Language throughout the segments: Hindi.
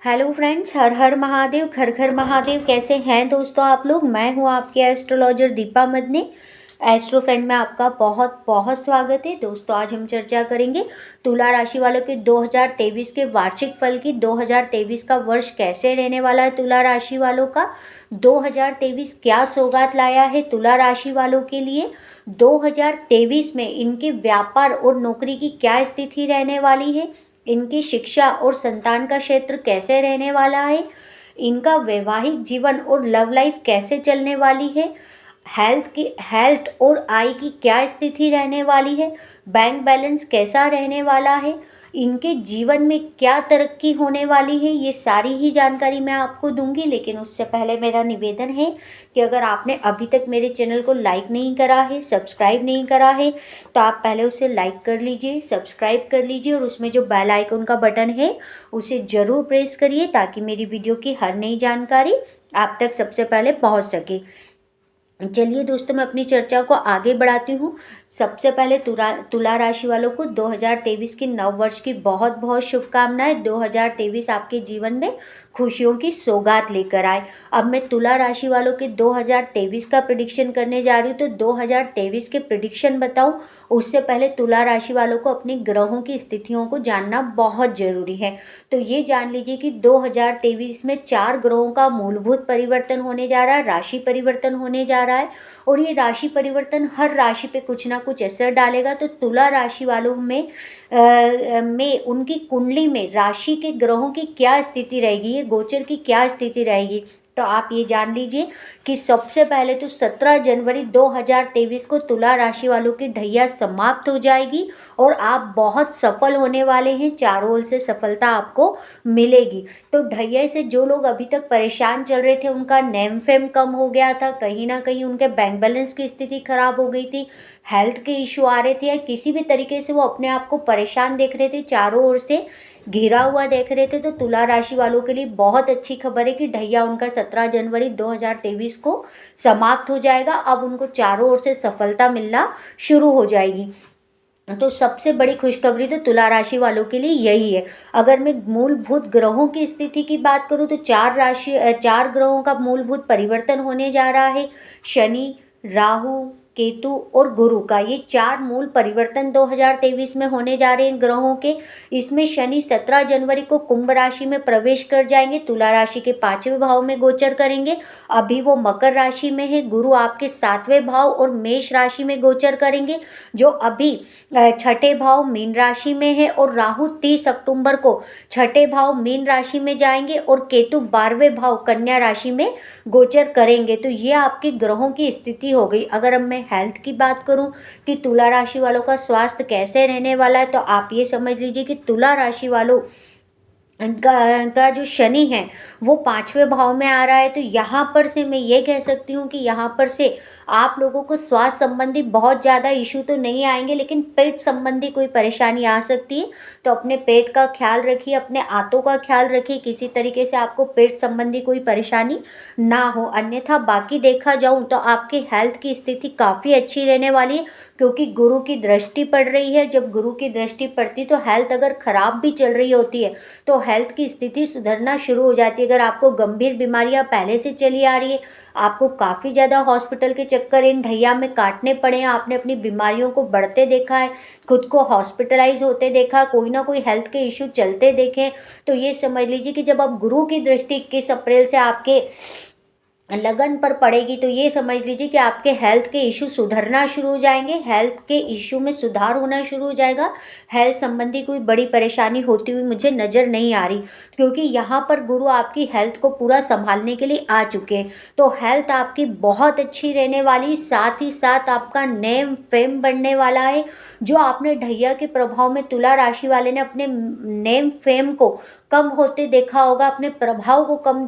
हेलो फ्रेंड्स, हर हर महादेव, घर घर महादेव। कैसे हैं दोस्तों आप लोग। मैं हूं आपके astrologer Deepa Madane. Astro friend में आपका बहुत बहुत स्वागत है दोस्तों। आज हम चर्चा करेंगे तुला राशि वालों के 2023 के वार्षिक फल की। 2023 का वर्ष कैसे रहने वाला है तुला राशि वालों का। 2023 क्या सौगात लाया है तुला राशि वालों के लिए। 2023 में इनके व्यापार और नौकरी की क्या स्थिति रहने वाली है। इनकी शिक्षा और संतान का क्षेत्र कैसे रहने वाला है। इनका वैवाहिक जीवन और लव लाइफ कैसे चलने वाली है। हेल्थ और आय की क्या स्थिति रहने वाली है। बैंक बैलेंस कैसा रहने वाला है। इनके जीवन में क्या तरक्की होने वाली है। ये सारी ही जानकारी मैं आपको दूंगी, लेकिन उससे पहले मेरा निवेदन है कि अगर आपने अभी तक मेरे चैनल को लाइक नहीं करा है, सब्सक्राइब नहीं करा है, तो आप पहले उसे लाइक कर लीजिए, सब्सक्राइब कर लीजिए और उसमें जो बेल आइकन का बटन है उसे ज़रूर प्रेस करिए ताकि मेरी वीडियो की हर नई जानकारी आप तक सबसे पहले पहुंच सके। चलिए दोस्तों, मैं अपनी चर्चा को आगे बढ़ाती हूँ। सबसे पहले तुला राशि वालों को 2023 की नव वर्ष की बहुत बहुत शुभकामनाएं। 2023 आपके जीवन में खुशियों की सौगात लेकर आए। अब मैं तुला राशि वालों के 2023 का प्रिडिक्शन करने जा रही हूँ। तो 2023 के प्रिडिक्शन बताऊँ उससे पहले तुला राशि वालों को अपने ग्रहों की स्थितियों को जानना बहुत ज़रूरी है। तो ये जान लीजिए कि 2023 में 4 ग्रहों का मूलभूत परिवर्तन होने जा रहा है, राशि परिवर्तन होने जा रहा है। और ये राशि परिवर्तन हर राशि पे कुछ ना कुछ असर डालेगा। तो तुला राशि वालों में उनकी कुंडली में राशि के ग्रहों की क्या स्थिति रहेगी, ये गोचर की क्या स्थिति रहेगी, तो आप ये जान लीजिए कि सबसे पहले तो 17 जनवरी 2023 को तुला राशि वालों की ढैया समाप्त हो जाएगी और आप बहुत सफल होने वाले हैं। चारों ओर से सफलता आपको मिलेगी। तो ढैया से जो लोग अभी तक परेशान चल रहे थे, उनका नेम फेम कम हो गया था, कहीं ना कहीं उनके बैंक बैलेंस की स्थिति खराब हो गई थी, हेल्थ के इशू आ रहे थे, या किसी भी तरीके से वो अपने आप को परेशान देख रहे थे, चारों ओर से घिरा हुआ देख रहे थे, तो तुला राशि वालों के लिए बहुत अच्छी खबर है कि ढैया उनका 17 जनवरी 2023 को समाप्त हो जाएगा। अब उनको चारों ओर से सफलता मिलना शुरू हो जाएगी। तो सबसे बड़ी खुशखबरी तो तुला राशि वालों के लिए यही है। अगर मैं मूलभूत ग्रहों की स्थिति की बात करूं तो 4 ग्रहों का मूलभूत परिवर्तन होने जा रहा है। शनि, राहु, केतु और गुरु का ये 4 मूल परिवर्तन 2023 में होने जा रहे हैं ग्रहों के। इसमें शनि 17 जनवरी को कुंभ राशि में प्रवेश कर जाएंगे, तुला राशि के 5वें भाव में गोचर करेंगे। अभी वो मकर राशि में है। गुरु आपके 7वें भाव और मेष राशि में गोचर करेंगे, जो अभी 6ठे भाव मीन राशि में है। और राहु 30 अक्टूबर को 6ठे भाव मीन राशि में जाएंगे और केतु 12वें भाव कन्या राशि में गोचर करेंगे। तो ये आपके ग्रहों की स्थिति हो गई। अगर अब मैं हेल्थ की बात करूं कि तुला राशि वालों का स्वास्थ्य कैसे रहने वाला है, तो आप ये समझ लीजिए कि तुला राशि वालों का जो शनि है वो 5वें भाव में आ रहा है। तो यहाँ पर से मैं ये कह सकती हूँ कि यहाँ पर से आप लोगों को स्वास्थ्य संबंधी बहुत ज़्यादा इशू तो नहीं आएंगे, लेकिन पेट संबंधी कोई परेशानी आ सकती है। तो अपने पेट का ख्याल रखिए, अपने आंतों का ख्याल रखिए, किसी तरीके से आपको पेट संबंधी कोई परेशानी ना हो। अन्यथा बाकी देखा जाऊँ तो आपकी हेल्थ की स्थिति काफ़ी अच्छी रहने वाली है, क्योंकि गुरु की दृष्टि पड़ रही है। जब गुरु की दृष्टि पड़ती तो हेल्थ अगर खराब भी चल रही होती है तो हेल्थ की स्थिति सुधरना शुरू हो जाती है। अगर आपको गंभीर बीमारियां पहले से चली आ रही है, आपको काफ़ी ज़्यादा हॉस्पिटल के चक्कर इन ढैया में काटने पड़े हैं, आपने अपनी बीमारियों को बढ़ते देखा है, खुद को हॉस्पिटलाइज होते देखा, कोई ना कोई हेल्थ के इशू चलते देखे, तो ये समझ लीजिए कि जब आप गुरु की दृष्टि 21 अप्रैल से आपके लगन पर पड़ेगी तो ये समझ लीजिए कि आपके हेल्थ के इशू सुधरना शुरू हो जाएंगे, हेल्थ के इशू में सुधार होना शुरू हो जाएगा। हेल्थ संबंधी कोई बड़ी परेशानी होती हुई मुझे नज़र नहीं आ रही, क्योंकि यहाँ पर गुरु आपकी हेल्थ को पूरा संभालने के लिए आ चुके हैं। तो हेल्थ आपकी बहुत अच्छी रहने वाली, साथ ही साथ आपका नेम फेम बढ़ने वाला है। जो आपने ढैया के प्रभाव में तुला राशि वाले ने अपने नेम फेम को कम होते देखा होगा, अपने प्रभाव को कम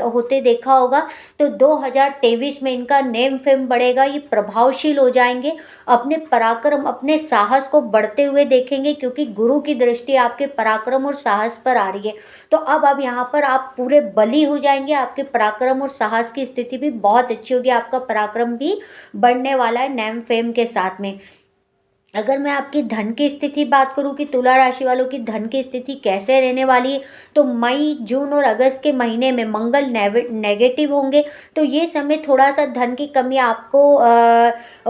होते देखा होगा, तो 2023 में इनका नेम फेम बढ़ेगा। ये प्रभावशील हो जाएंगे, अपने पराक्रम अपने साहस को बढ़ते हुए देखेंगे, क्योंकि गुरु की दृष्टि आपके पराक्रम और साहस पर आ रही है। तो अब यहाँ पर आप पूरे बली हो जाएंगे। आपके पराक्रम और साहस की स्थिति भी बहुत अच्छी होगी, आपका पराक्रम भी बढ़ने वाला है नेम फेम के साथ में। अगर मैं आपकी धन की स्थिति बात करूं कि तुला राशि वालों की धन की स्थिति कैसे रहने वाली है, तो मई, जून और अगस्त के महीने में मंगल नेगेटिव होंगे। तो ये समय थोड़ा सा धन की कमी आपको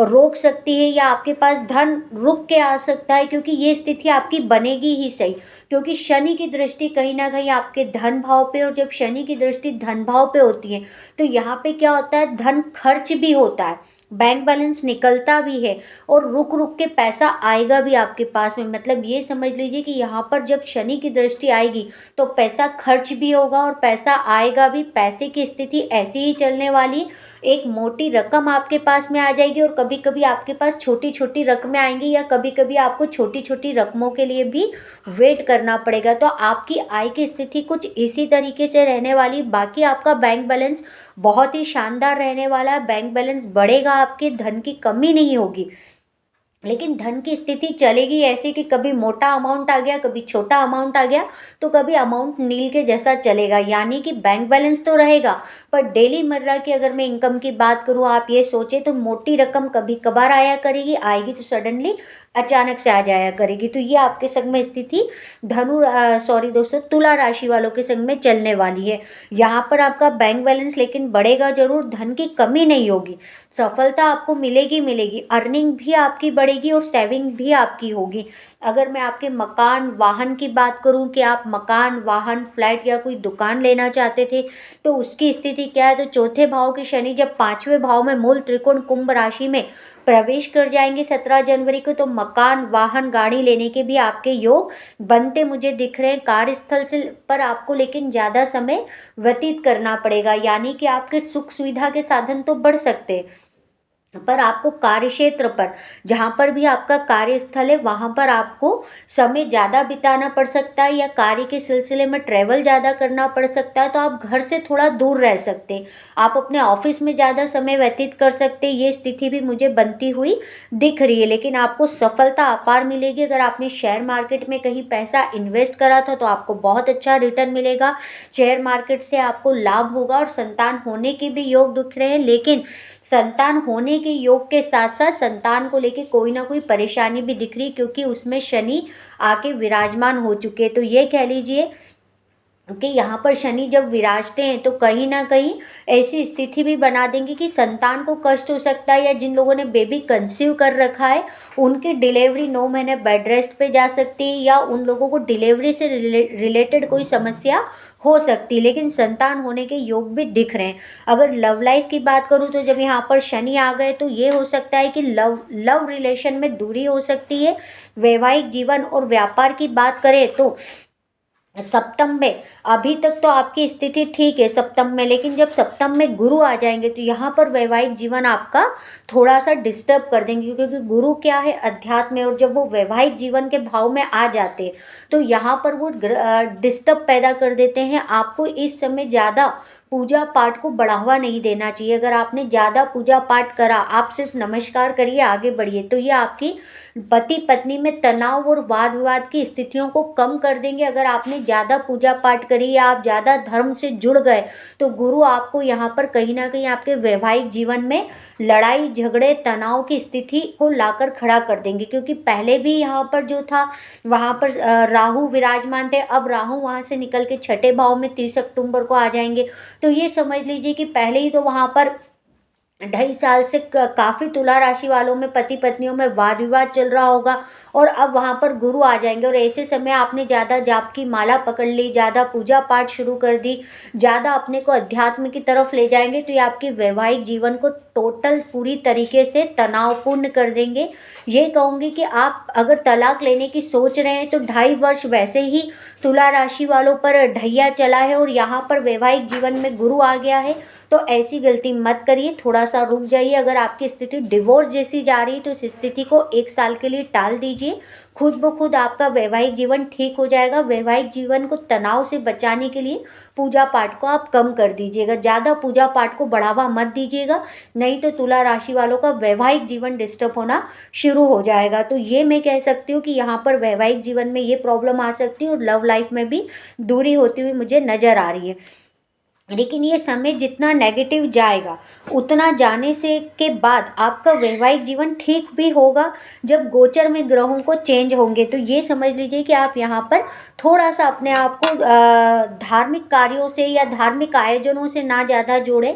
रोक सकती है, या आपके पास धन रुक के आ सकता है, क्योंकि ये स्थिति आपकी बनेगी ही सही। क्योंकि शनि की दृष्टि कहीं ना कहीं आपके धन भाव पे, और जब शनि की दृष्टि धन भाव पे होती है तो यहाँ पे क्या होता है, धन खर्च भी होता है, बैंक बैलेंस निकलता भी है, और रुक रुक के पैसा आएगा भी आपके पास में। मतलब ये समझ लीजिए कि यहाँ पर जब शनि की दृष्टि आएगी तो पैसा खर्च भी होगा और पैसा आएगा भी। पैसे की स्थिति ऐसी ही चलने वाली, एक मोटी रकम आपके पास में आ जाएगी, और कभी कभी आपके पास छोटी छोटी रकमें आएंगी, या कभी कभी आपको छोटी छोटी रकमों के लिए भी वेट करना पड़ेगा। तो आपकी आय की स्थिति कुछ इसी तरीके से रहने वाली। बाकी आपका बैंक बैलेंस बहुत ही शानदार रहने वाला है, बैंक बैलेंस बढ़ेगा, आपके धन की कमी नहीं होगी। लेकिन धन की स्थिति चलेगी ऐसी कि कभी मोटा अमाउंट आ गया, कभी छोटा अमाउंट आ गया, तो कभी अमाउंट नील के जैसा चलेगा। यानी कि बैंक बैलेंस तो रहेगा, पर डेली मर्रा की अगर मैं इनकम की बात करूँ, आप ये सोचे तो मोटी रकम कभी कभार आया करेगी, आएगी तो सडनली अचानक से आ जाया करेगी। तो ये आपके संग में स्थिति सॉरी दोस्तों, तुला राशि वालों के संग में चलने वाली है। यहाँ पर आपका बैंक बैलेंस लेकिन बढ़ेगा जरूर, धन की कमी नहीं होगी, सफलता आपको मिलेगी मिलेगी, अर्निंग भी आपकी बढ़ेगी और सेविंग भी आपकी होगी। अगर मैं आपके मकान वाहन की बात करूं कि आप मकान वाहन फ्लैट या कोई दुकान लेना चाहते थे, तो उसकी स्थिति क्या है, तो चौथे भाव के शनि जब पांचवें भाव में मूल त्रिकोण कुंभ राशि में प्रवेश कर जाएंगे 17 जनवरी को, तो मकान वाहन गाड़ी लेने के भी आपके योग बनते मुझे दिख रहे हैं। कार्यस्थल से पर आपको लेकिन ज़्यादा समय व्यतीत करना पड़ेगा, यानी कि आपके सुख सुविधा के साधन तो बढ़ सकते हैं, पर आपको कार्य क्षेत्र पर, जहाँ पर भी आपका कार्यस्थल है वहाँ पर आपको समय ज़्यादा बिताना पड़ सकता है, या कार्य के सिलसिले में ट्रैवल ज़्यादा करना पड़ सकता है। तो आप घर से थोड़ा दूर रह सकते हैं, आप अपने ऑफिस में ज़्यादा समय व्यतीत कर सकते हैं। ये स्थिति भी मुझे बनती हुई दिख रही है, लेकिन आपको सफलता अपार मिलेगी। अगर आपने शेयर मार्केट में कहीं पैसा इन्वेस्ट करा था तो आपको बहुत अच्छा रिटर्न मिलेगा, शेयर मार्केट से आपको लाभ होगा, और संतान होने के भी योग दिख रहे हैं। लेकिन संतान होने के योग के साथ साथ संतान को लेके कोई ना कोई परेशानी भी दिख रही है, क्योंकि उसमें शनि आके विराजमान हो चुके हैं। तो ये कह लीजिए कि यहाँ पर शनि जब विराजते हैं तो कहीं ना कहीं ऐसी स्थिति भी बना देंगे कि संतान को कष्ट हो सकता है, या जिन लोगों ने बेबी कंसीव कर रखा है उनकी डिलीवरी 9 महीने बेड रेस्ट पे जा सकती है, या उन लोगों को डिलीवरी से रिलेटेड कोई समस्या हो सकती है। लेकिन संतान होने के योग भी दिख रहे हैं। अगर लव लाइफ की बात करूँ तो जब यहाँ पर शनि आ गए तो ये हो सकता है कि लव रिलेशन में दूरी हो सकती है। वैवाहिक जीवन और व्यापार की बात करें तो सप्तम में अभी तक तो आपकी स्थिति ठीक है सप्तम में, लेकिन जब सप्तम में गुरु आ जाएंगे तो यहाँ पर वैवाहिक जीवन आपका थोड़ा सा डिस्टर्ब कर देंगे, क्योंकि गुरु क्या है, अध्यात्म है, और जब वो वैवाहिक जीवन के भाव में आ जाते हैं तो यहाँ पर वो डिस्टर्ब पैदा कर देते हैं। आपको इस समय ज़्यादा पूजा पाठ को बढ़ावा नहीं देना चाहिए। अगर आपने ज़्यादा पूजा पाठ करा, आप सिर्फ नमस्कार करिए, आगे बढ़िए, तो ये आपकी पति पत्नी में तनाव और वाद विवाद की स्थितियों को कम कर देंगे। अगर आपने ज़्यादा पूजा पाठ करी या आप ज़्यादा धर्म से जुड़ गए तो गुरु आपको यहाँ पर कहीं ना कहीं आपके वैवाहिक जीवन में लड़ाई झगड़े तनाव की स्थिति को लाकर खड़ा कर देंगे, क्योंकि पहले भी यहाँ पर जो था वहाँ पर राहु विराजमान थे। अब राहु वहाँ से निकल के छठे भाव में 30 अक्टूबर को आ जाएंगे। तो ये समझ लीजिए कि पहले ही तो वहाँ पर 2.5 साल से काफ़ी तुला राशि वालों में पति पत्नियों में वाद विवाद चल रहा होगा, और अब वहाँ पर गुरु आ जाएंगे, और ऐसे समय आपने ज़्यादा जाप की माला पकड़ ली, ज़्यादा पूजा पाठ शुरू कर दी, ज़्यादा अपने को अध्यात्म की तरफ ले जाएंगे, तो ये आपके वैवाहिक जीवन को टोटल पूरी तरीके से तनावपूर्ण कर देंगे। ये कहूँगी कि आप अगर तलाक लेने की सोच रहे हैं तो 2.5 वर्ष वैसे ही तुला राशि वालों पर ढैया चला है, और यहाँ पर वैवाहिक जीवन में गुरु आ गया है, तो ऐसी गलती मत करिए, थोड़ा सा रुक जाइए। अगर आपकी स्थिति डिवोर्स जैसी जा रही है तो इस स्थिति को 1 साल के लिए टाल दीजिए, खुद ब खुद आपका वैवाहिक जीवन ठीक हो जाएगा। वैवाहिक जीवन को तनाव से बचाने के लिए पूजा पाठ को आप कम कर दीजिएगा, ज़्यादा पूजा पाठ को बढ़ावा मत दीजिएगा, नहीं तो तुला राशि वालों का वैवाहिक जीवन डिस्टर्ब होना शुरू हो जाएगा। तो ये मैं कह सकती हूँ कि यहाँ पर वैवाहिक जीवन में ये प्रॉब्लम आ सकती है, और लव लाइफ में भी दूरी होती हुई मुझे नज़र आ रही है। लेकिन ये समय जितना नेगेटिव जाएगा उतना जाने से के बाद आपका वैवाहिक जीवन ठीक भी होगा। जब गोचर में ग्रहों को चेंज होंगे तो ये समझ लीजिए कि आप यहाँ पर थोड़ा सा अपने आप को धार्मिक कार्यों से या धार्मिक आयोजनों से ना ज़्यादा जोड़ें।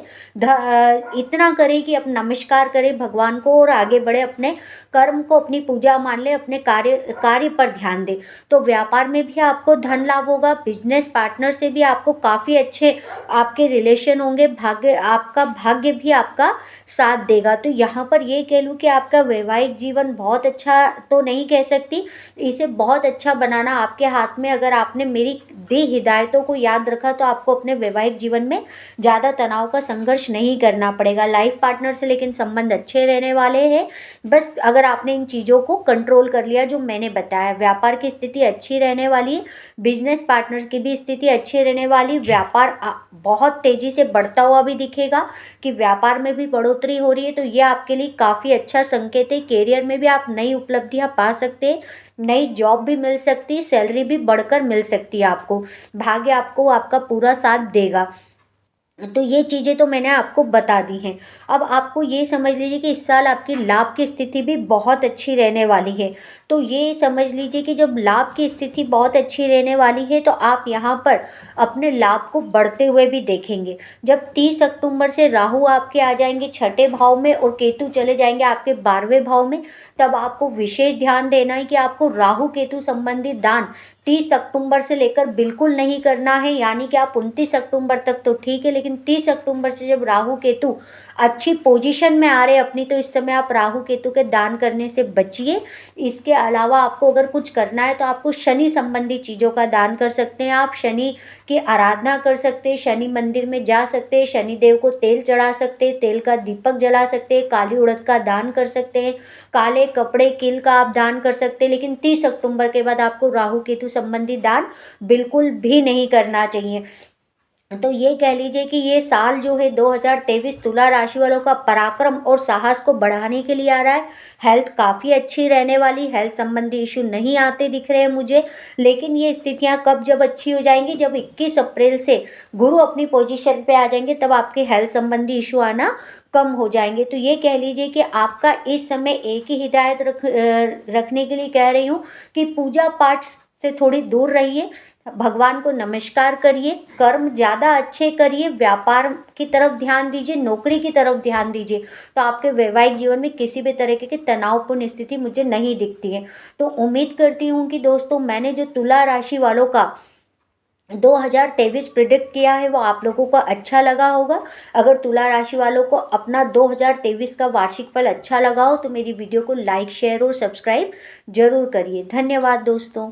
इतना करें कि अपना नमस्कार करें भगवान को और आगे बढ़े, अपने कर्म को अपनी पूजा मान ले, अपने कार्य पर ध्यान दें। तो व्यापार में भी आपको धन लाभ होगा, बिजनेस पार्टनर से भी आपको काफ़ी अच्छे आपके रिलेशन होंगे, आपका भाग्य भी आपका साथ देगा। तो यहाँ पर ये कह लूँ कि आपका वैवाहिक जीवन बहुत अच्छा तो नहीं कह सकती, इसे बहुत अच्छा बनाना आपके हाथ में। अगर आपने मेरी दी हिदायतों को याद रखा तो आपको अपने वैवाहिक जीवन में ज़्यादा तनाव का संघर्ष नहीं करना पड़ेगा। लाइफ पार्टनर से लेकिन संबंध अच्छे रहने वाले हैं, बस अगर आपने इन चीज़ों को कंट्रोल कर लिया जो मैंने बताया। व्यापार की स्थिति अच्छी रहने वाली है, बिजनेस पार्टनर्स की भी स्थिति अच्छी रहने वाली। व्यापार बहुत तेज़ी से बढ़ता हुआ भी दिखेगा कि व्यापार में भी बढ़ोतरी हो रही है, तो ये आपके लिए काफ़ी अच्छा संकेत है। करियर में भी आप नई उपलब्धियां पा सकते हैं, नई जॉब भी मिल सकती है, सैलरी भी बढ़कर मिल सकती है आपको, भाग्य आपको आपका पूरा साथ देगा। तो ये चीज़ें तो मैंने आपको बता दी हैं। अब आपको ये समझ लीजिए कि इस साल आपकी लाभ की स्थिति भी बहुत अच्छी रहने वाली है। तो ये समझ लीजिए कि जब लाभ की स्थिति बहुत अच्छी रहने वाली है तो आप यहाँ पर अपने लाभ को बढ़ते हुए भी देखेंगे। जब 30 अक्टूबर से राहु आपके आ जाएंगे छठे भाव में और केतु चले जाएंगे आपके 12वें भाव में, तब आपको विशेष ध्यान देना है कि आपको राहु केतु संबंधित दान 30 अक्टूबर से लेकर बिल्कुल नहीं करना है। यानी कि आप 29 अक्टूबर तक तो ठीक है, लेकिन 30 अक्टूबर से जब राहु केतु अच्छी पोजीशन में आ रहे अपनी, तो इस समय आप राहु केतु के दान करने से बचिए। इसके अलावा आपको अगर कुछ करना है तो आपको शनि संबंधी चीज़ों का दान कर सकते हैं। आप शनि की आराधना कर सकते हैं, शनि मंदिर में जा सकते हैं, शनि देव को तेल चढ़ा सकते हैं, तेल का दीपक जला सकते हैं, काली उड़द का दान कर सकते हैं, काले कपड़े किल का आप दान कर सकते हैं। लेकिन 30 अक्टूबर के बाद आपको राहु केतु संबंधी दान बिल्कुल भी नहीं करना चाहिए। तो ये कह लीजिए कि ये साल जो है 2023 तुला राशि वालों का पराक्रम और साहस को बढ़ाने के लिए आ रहा है। हेल्थ काफ़ी अच्छी रहने वाली, हेल्थ संबंधी इशू नहीं आते दिख रहे हैं मुझे। लेकिन ये स्थितियां कब जब अच्छी हो जाएंगी, जब 21 अप्रैल से गुरु अपनी पोजीशन पे आ जाएंगे, तब आपके हेल्थ संबंधी इशू आना कम हो जाएंगे। तो ये कह लीजिए कि आपका इस समय एक ही हिदायत रखने के लिए कह रही हूँ कि पूजा पाठ से थोड़ी दूर रहिए, भगवान को नमस्कार करिए, कर्म ज़्यादा अच्छे करिए, व्यापार की तरफ ध्यान दीजिए, नौकरी की तरफ ध्यान दीजिए। तो आपके वैवाहिक जीवन में किसी भी तरीके की तनावपूर्ण स्थिति मुझे नहीं दिखती है। तो उम्मीद करती हूँ कि दोस्तों मैंने जो तुला राशि वालों का 2023 प्रिडिक्ट किया है वो आप लोगों को अच्छा लगा होगा। अगर तुला राशि वालों को अपना 2023 का वार्षिक फल अच्छा लगा हो तो मेरी वीडियो को लाइक शेयर और सब्सक्राइब जरूर करिए। धन्यवाद दोस्तों।